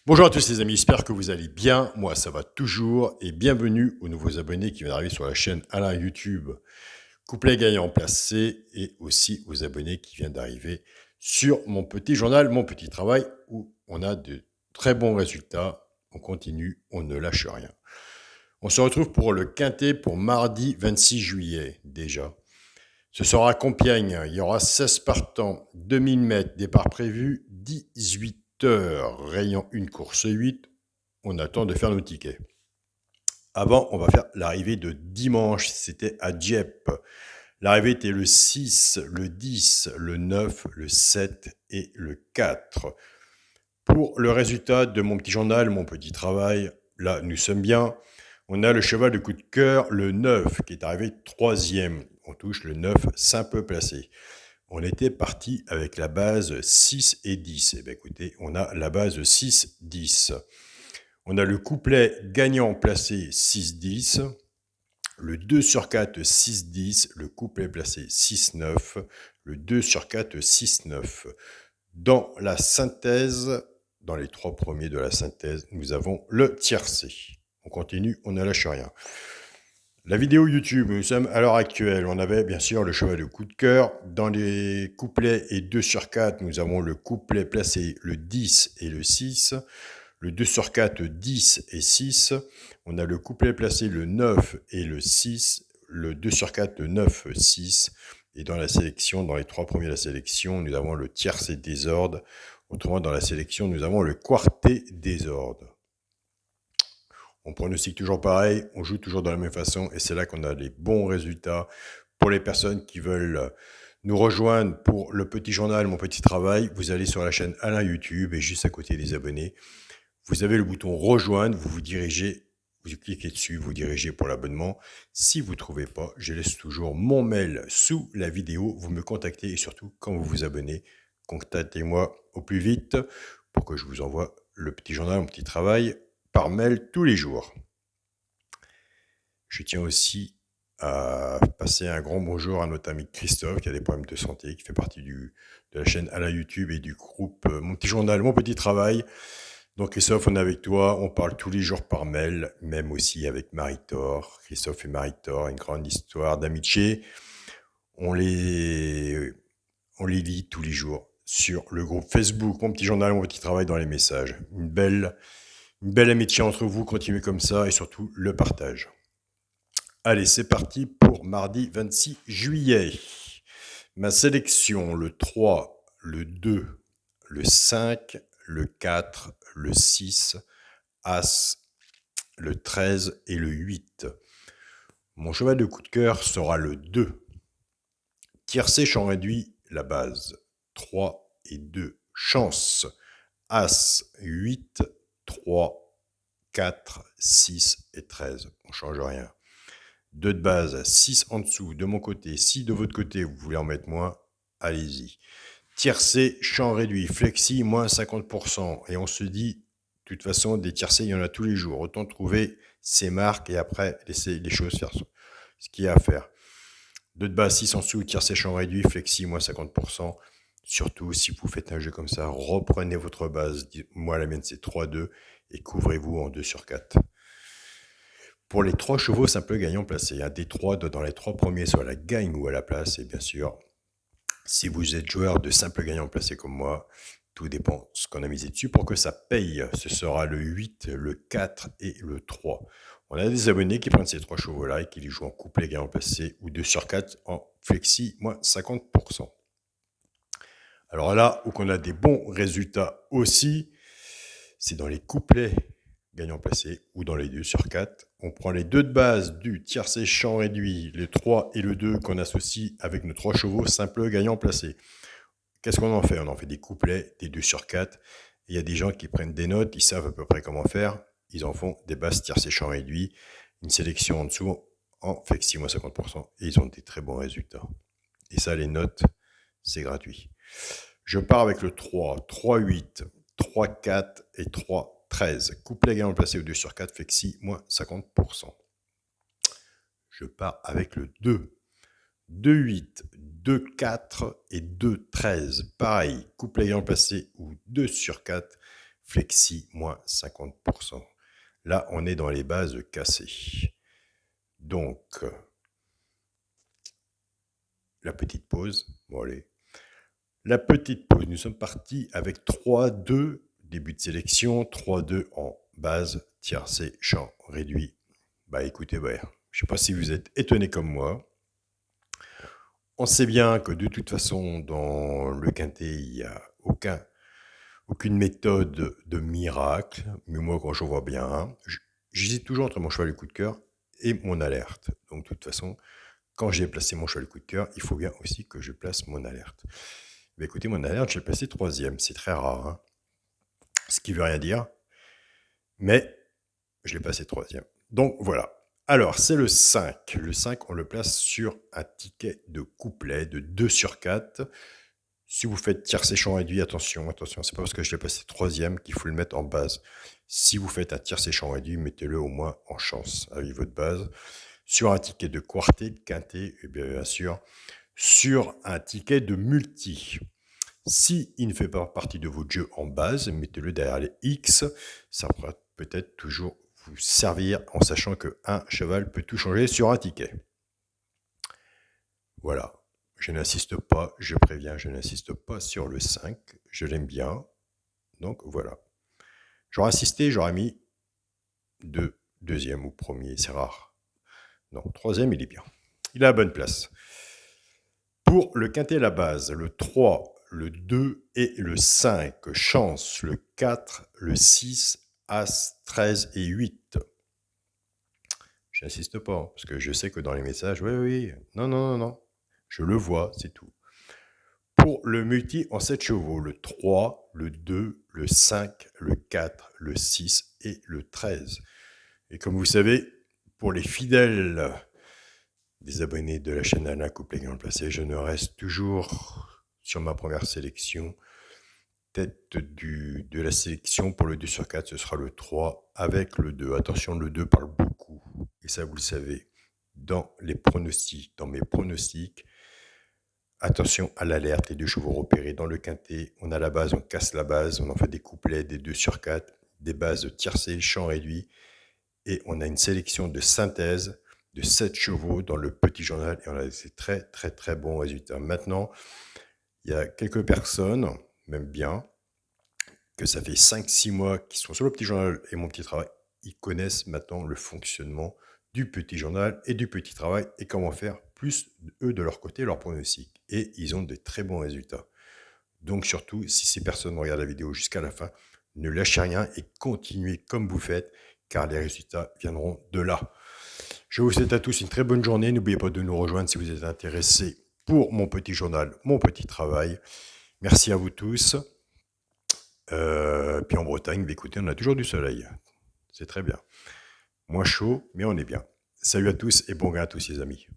Bonjour à tous les amis, j'espère que vous allez bien. Moi, ça va toujours et bienvenue aux nouveaux abonnés qui viennent d'arriver sur la chaîne Alain YouTube. Couplet gagnant placé et aussi aux abonnés qui viennent d'arriver sur mon petit journal, mon petit travail où on a de très bons résultats. On continue, on ne lâche rien. On se retrouve pour le quintet pour mardi 26 juillet déjà. Ce sera à Compiègne. Il y aura 16 partants, 2000 mètres, départ prévu, 18 heures, rayon une course 8. On attend de faire nos tickets. Avant, on va faire l'arrivée de dimanche. C'était à Dieppe. L'arrivée était le 6, le 10, le 9, le 7 et le 4. Pour le résultat de mon petit journal, mon petit travail, là, nous sommes bien. On a le cheval de coup de cœur, le 9, qui est arrivé troisième. On touche le 9, simple placé. On était parti avec la base 6 et 10. Eh bien, écoutez, on a la base 6, 10. On a le couplet gagnant placé 6-10, le 2 sur 4 6-10, le couplet placé 6-9, le 2 sur 4 6-9. Dans la synthèse, dans les trois premiers de la synthèse, nous avons le tiercé. On continue, on ne lâche rien. La vidéo YouTube, nous sommes à l'heure actuelle. On avait bien sûr le cheval de coup de cœur. Dans les couplets et 2 sur 4, nous avons le couplet placé le 10 et le 6. Le 2 sur 4, 10 et 6. On a le couplet placé le 9 et le 6. Le 2 sur 4, le 9, 6. Et dans la sélection, dans les trois premiers de la sélection, nous avons le tiercé désordre. Autrement, dans la sélection, nous avons le quartet désordre. On pronostique toujours pareil, on joue toujours de la même façon et c'est là qu'on a les bons résultats. Pour les personnes qui veulent nous rejoindre pour le petit journal, mon petit travail, vous allez sur la chaîne Alain YouTube et juste à côté des abonnés, vous avez le bouton rejoindre, vous vous dirigez, vous cliquez dessus, vous dirigez pour l'abonnement. Si vous ne trouvez pas, je laisse toujours mon mail sous la vidéo, vous me contactez et surtout quand vous vous abonnez, contactez-moi au plus vite pour que je vous envoie le petit journal, mon petit travail par mail tous les jours. Je tiens aussi à passer un grand bonjour à notre ami Christophe qui a des problèmes de santé, qui fait partie de la chaîne à la YouTube et du groupe Mon Petit Journal, Mon Petit Travail. Donc Christophe, on est avec toi, on parle tous les jours par mail, même aussi avec Marie-Thor. Christophe et Marie-Thor, une grande histoire d'amitié. On les lit tous les jours sur le groupe Facebook, Mon Petit Journal, Mon Petit Travail dans les messages. Une belle amitié entre vous, continuez comme ça et surtout le partage. Allez, c'est parti pour mardi 26 juillet. Ma sélection, le 3, le 2, le 5, le 4, le 6, As, le 13 et le 8. Mon cheval de coup de cœur sera le 2. Tiercé, champ réduit, la base. 3 et 2. Chance. As, 8, 3, 4, 6 et 13. On ne change rien. 2 de base, 6 en dessous de mon côté. Si de votre côté, vous voulez en mettre moins, allez-y. Tiercé, champ réduit, flexi, moins 50%. Et on se dit, de toute façon, des tiercés, il y en a tous les jours. Autant trouver ces marques et après, laisser les choses faire ce qu'il y a à faire. 2 de base, 6 en dessous, tiercé, champ réduit, flexi, moins 50%. Surtout, si vous faites un jeu comme ça, reprenez votre base. Moi, la mienne, c'est 3-2 et couvrez-vous en 2 sur 4. Pour les 3 chevaux simple gagnant placés, des 3 dans les 3 premiers, soit à la gagne ou à la place. Et bien sûr, si vous êtes joueur de simple gagnant placé comme moi, tout dépend ce qu'on a misé dessus pour que ça paye. Ce sera le 8, le 4 et le 3. On a des abonnés qui prennent ces 3 chevaux-là et qui les jouent en couplet gagnant placé ou 2 sur 4 en flexi, moins 50%. Alors là où on a des bons résultats aussi, c'est dans les couplets gagnant placé ou dans les 2 sur 4. On prend les 2 de base du tiercé champ réduit, le 3 et le 2 qu'on associe avec nos 3 chevaux simple gagnant placé. Qu'est-ce qu'on en fait? On en fait des couplets, des 2 sur 4. Il y a des gens qui prennent des notes, ils savent à peu près comment faire. Ils en font des bases tiercé champ réduit, une sélection en dessous en flexi moins 50% et ils ont des très bons résultats. Et ça, les notes, c'est gratuit. Je pars avec le 3, 3-8, 3-4 et 3-13. Couplet gagnant placé au 2 sur 4, flexi, moins 50%. Je pars avec le 2, 2-8, 2-4 et 2-13. Pareil, couplet gagnant placé ou 2 sur 4, flexi, moins 50%. Là, on est dans les bases cassées. Donc, la petite pause. Bon, allez. La petite pause. Nous sommes partis avec 3-2, début de sélection, 3-2 en base, tiercé, champ réduit. Bah écoutez, je ne sais pas si vous êtes étonnés comme moi. On sait bien que de toute façon, dans le quintet, il n'y a aucune méthode de miracle. Mais moi, quand je vois bien, j'hésite toujours entre mon cheval du coup de cœur et mon alerte. Donc de toute façon, quand j'ai placé mon cheval du coup de cœur, il faut bien aussi que je place mon alerte. Mais écoutez, mon alerte, je l'ai placé 3e. C'est très rare, hein. Ce qui ne veut rien dire. Mais je l'ai passé 3e. Donc voilà. Alors, c'est le 5. Le 5, on le place sur un ticket de couplet de 2 sur 4. Si vous faites tiercé champ réduit, attention, c'est pas parce que je l'ai passé 3e qu'il faut le mettre en base. Si vous faites un tiercé champ réduit, mettez-le au moins en chance avec votre base. Sur un ticket de quartet, de quintet, et bien sûr, sur un ticket de multi. Si il ne fait pas partie de votre jeu en base, mettez-le derrière les X. Ça pourra peut-être toujours vous servir en sachant qu'un cheval peut tout changer sur un ticket. Voilà. Je n'insiste pas, je préviens, je n'insiste pas sur le 5. Je l'aime bien. Donc voilà. J'aurais insisté, j'aurais mis deuxième ou premier, c'est rare. Non, 3e, il est bien. Il a la bonne place. Pour le quintet la base, le 3, le 2 et le 5, chance, le 4, le 6, As, 13 et 8. Je n'insiste pas, hein, parce que je sais que dans les messages, oui, non, je le vois, c'est tout. Pour le multi en 7 chevaux, le 3, le 2, le 5, le 4, le 6 et le 13. Et comme vous savez, pour les fidèles des abonnés de la chaîne Alain Coupe-les-Gants placés, je ne reste toujours sur ma première sélection. Tête de la sélection pour le 2 sur 4, ce sera le 3 avec le 2. Attention, le 2 parle beaucoup. Et ça, vous le savez, dans les pronostics, dans mes pronostics. Attention à l'alerte, les 2 chevaux repérés dans le quintet. On a la base, on casse la base, on en fait des couplets, des 2 sur 4, des bases tiercées, champ réduit. Et on a une sélection de synthèse de 7 chevaux dans le petit journal. Et on a des très bons résultats. Maintenant, il y a quelques personnes, même bien, que ça fait 5-6 mois qu'ils sont sur le petit journal et mon petit travail. Ils connaissent maintenant le fonctionnement du petit journal et du petit travail et comment faire plus, eux, de leur côté, leur pronostic. Et ils ont de très bons résultats. Donc surtout, si ces personnes regardent la vidéo jusqu'à la fin, ne lâchez rien et continuez comme vous faites, car les résultats viendront de là. Je vous souhaite à tous une très bonne journée. N'oubliez pas de nous rejoindre si vous êtes intéressés pour mon petit journal, mon petit travail. Merci à vous tous. Puis en Bretagne, écoutez, on a toujours du soleil. C'est très bien. Moins chaud, mais on est bien. Salut à tous et bon gain à tous les amis.